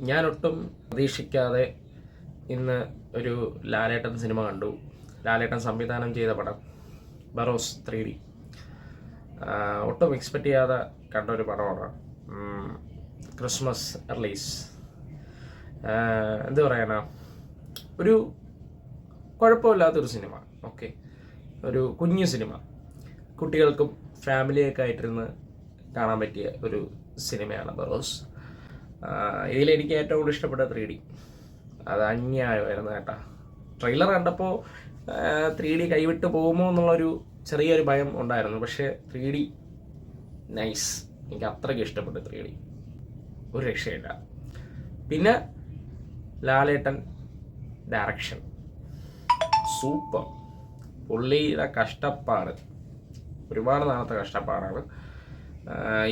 ഞാനൊട്ടും പ്രതീക്ഷിക്കാതെ ഇന്ന് ഒരു ലാലേട്ടൻ സിനിമ കണ്ടു. ലാലേട്ടൻ സംവിധാനം ചെയ്ത പടം ബറോസ് 3D. ഒട്ടും എക്സ്പെക്റ്റ് ചെയ്യാതെ കണ്ട ഒരു പടമാണ്. Christmas release. എന്ത് പറയാനാ, ഒരു കുഴപ്പമില്ലാത്തൊരു സിനിമ. ഓക്കെ, ഒരു കുഞ്ഞു സിനിമ, കുട്ടികൾക്കും ഫാമിലിയൊക്കെ ആയിട്ടിരുന്ന് കാണാൻ പറ്റിയ ഒരു സിനിമയാണ് ബറോസ്. ഇതിലെനിക്ക് ഏറ്റവും കൂടുതൽ ഇഷ്ടപ്പെട്ട 3D. അത് അന്യായമായിരുന്നു കേട്ടാ. ട്രെയിലർ കണ്ടപ്പോൾ 3D കൈവിട്ട് പോകുമോ എന്നുള്ളൊരു ചെറിയൊരു ഭയം ഉണ്ടായിരുന്നു. പക്ഷേ 3D നൈസ്. എനിക്ക് അത്രയ്ക്ക് ഇഷ്ടപ്പെട്ടു 3D. ഒരു രക്ഷയില്ല. പിന്നെ ലാലേട്ടൻ ഡയറക്ഷൻ സൂപ്പർ. പുള്ളിയുടെ കഷ്ടപ്പാട്, ഒരുപാട് നാളത്തെ കഷ്ടപ്പാടാണ്.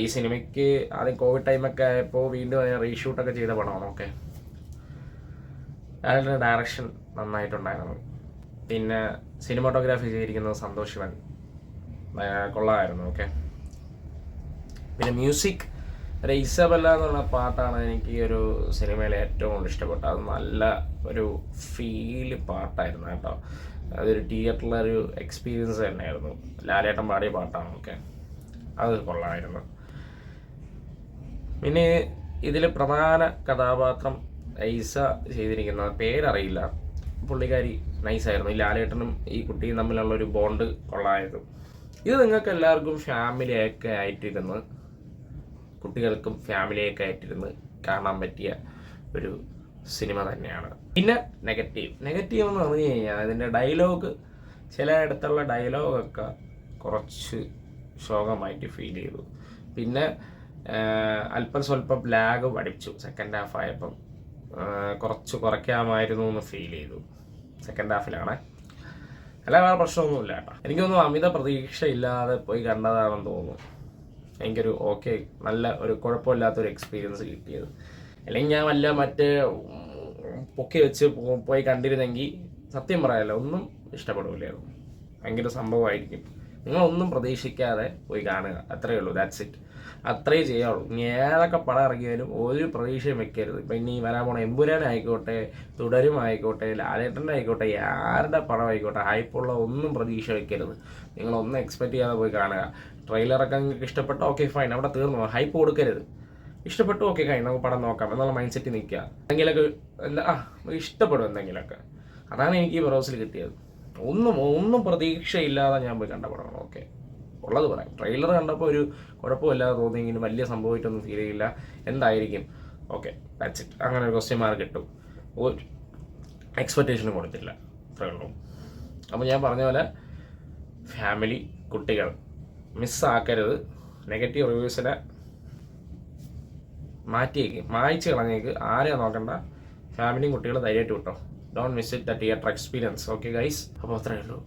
ഈ സിനിമയ്ക്ക് ആദ്യം കോവിഡ് ടൈമൊക്കെ ആയപ്പോൾ വീണ്ടും റീഷൂട്ടൊക്കെ ചെയ്ത പടമാണ്. ഓക്കെ, ലാലേട്ടൻ്റെ ഡയറക്ഷൻ നന്നായിട്ടുണ്ടായിരുന്നു. പിന്നെ സിനിമാറ്റോഗ്രാഫി ചെയ്തിരിക്കുന്നത് സന്തോഷ് ശിവൻ, കൊള്ളാമായിരുന്നു. ഓക്കെ, പിന്നെ മ്യൂസിക് ഇസബല്ല എന്നുള്ള പാട്ടാണ് എനിക്ക് ഈ ഒരു സിനിമയിൽ ഏറ്റവും കൂടുതൽ ഇഷ്ടപ്പെട്ടത്. അത് നല്ല ഒരു ഫീല് പാട്ടായിരുന്നു കേട്ടോ. അതൊരു തിയേറ്ററിലൊരു എക്സ്പീരിയൻസ് തന്നെയായിരുന്നു. ലാലേട്ടൻ പാടിയ പാട്ടാണ്. ഓക്കെ, അത് കൊള്ളാമായിരുന്നു. പിന്നെ ഇതിൽ പ്രധാന കഥാപാത്രം ഐസ ചെയ്തിരിക്കുന്നത് പേരറിയില്ല, പുള്ളിക്കാരി നൈസായിരുന്നു. ഈ ലാലേട്ടനും ഈ കുട്ടിയും തമ്മിലുള്ളൊരു ബോണ്ട് കൊള്ളായിരുന്നു. ഇത് നിങ്ങൾക്ക് എല്ലാവർക്കും ഫാമിലിയൊക്കെ ആയിട്ടിരുന്ന്, കുട്ടികൾക്കും ഫാമിലിയൊക്കെ ആയിട്ടിരുന്ന് കാണാൻ പറ്റിയ ഒരു സിനിമ തന്നെയാണ്. പിന്നെ നെഗറ്റീവ് എന്ന് പറഞ്ഞു കഴിഞ്ഞാൽ ഇതിൻ്റെ ഡയലോഗ്, ചിലയിടത്തുള്ള ഡയലോഗൊക്കെ കുറച്ച് ശോകമായിട്ട് ഫീൽ ചെയ്തു. പിന്നെ അല്പം സ്വല്പം ലാഗ് പഠിച്ചു. സെക്കൻഡ് ഹാഫ് ആയപ്പം കുറച്ച് കുറയ്ക്കാമായിരുന്നു എന്ന് ഫീൽ ചെയ്തു. സെക്കൻഡ് ഹാഫിലാണ്. അല്ല, വേറെ പ്രശ്നമൊന്നുമില്ല കേട്ടോ. എനിക്കൊന്നും അമിത പ്രതീക്ഷ ഇല്ലാതെ പോയി കണ്ടതാണെന്ന് തോന്നുന്നു. എനിക്കൊരു ഓക്കെ, നല്ല ഒരു കുഴപ്പമില്ലാത്തൊരു എക്സ്പീരിയൻസ് കിട്ടിയത്. അല്ലെങ്കിൽ ഞാൻ വല്ല മറ്റേ പൊക്കി വെച്ച് പോയി കണ്ടിരുന്നെങ്കിൽ സത്യം പറയാമല്ലോ, ഒന്നും ഇഷ്ടപ്പെടില്ലായിരുന്നു. ഭയങ്കര സംഭവമായിരിക്കും. നിങ്ങളൊന്നും പ്രതീക്ഷിക്കാതെ പോയി കാണുക, അത്രയേ ഉള്ളൂ. That's it. അത്രേ ചെയ്യാവുള്ളൂ. ഇനി ഏതൊക്കെ പടം ഇറങ്ങിയാലും ഒരു പ്രതീക്ഷയും വെക്കരുത്. ഇപ്പം ഇനി വരാൻ പോണ എമ്പുരാനായിക്കോട്ടെ, തുടരും ആയിക്കോട്ടെ, ലാലേട്ടൻ്റെ ആയിക്കോട്ടെ, ആരുടെ പടം ആയിക്കോട്ടെ, ഹൈപ്പുള്ള ഒന്നും പ്രതീക്ഷ വെക്കരുത്. നിങ്ങളൊന്നും എക്സ്പെക്റ്റ് ചെയ്യാതെ പോയി കാണുക. ട്രെയിലറൊക്കെ നിങ്ങൾക്ക് ഇഷ്ടപ്പെട്ടോ ഓക്കെ ഫൈൻ, അവിടെ തീർന്നു. ഹൈപ്പ് കൊടുക്കരുത്. ഇഷ്ടപ്പെട്ടു ഓക്കെ ഫൈൻ, നമുക്ക് പടം നോക്കാം എന്നുള്ള മൈൻഡ് സെറ്റ് നിൽക്കുക. എന്തെങ്കിലുമൊക്കെ ഇഷ്ടപ്പെടും എന്തെങ്കിലുമൊക്കെ. അതാണ് എനിക്ക് ഈ ബറോസിൽ കിട്ടിയത്. ഒന്നും പ്രതീക്ഷയില്ലാതെ ഞാൻ പോയി കണ്ട പടമാണ്. ഓക്കെ, ഉള്ളത് പറയാം. ട്രെയിലർ കണ്ടപ്പോൾ ഒരു കുഴപ്പമില്ലാതെ തോന്നിയെങ്കിലും വലിയ സംഭവമായിട്ടൊന്നും ഫീൽ ചെയ്യില്ല. എന്തായിരിക്കും, ഓക്കെ ദാറ്റ്സ് ഇറ്റ്. അങ്ങനെ ഒരു ക്വസ്റ്റ്യൻ മാർക്ക് കിട്ടും. ഒരു എക്സ്പെക്റ്റേഷനും കൊടുത്തില്ല, അത്രേ ഉള്ളൂ. അപ്പോൾ ഞാൻ പറഞ്ഞ പോലെ ഫാമിലി, കുട്ടികൾ മിസ്സാക്കരുത്. നെഗറ്റീവ് റിവ്യൂസിനെ മായ്ച്ച് കളഞ്ഞേക്ക്. ആരെയും നോക്കണ്ട. ഫാമിലിയും കുട്ടികളും ധൈര്യമായിട്ട് വിട്ടോ. Don't miss it the theatre experience. Okay guys, അപ്പോൾ അത്രയേ ഉള്ളൂ.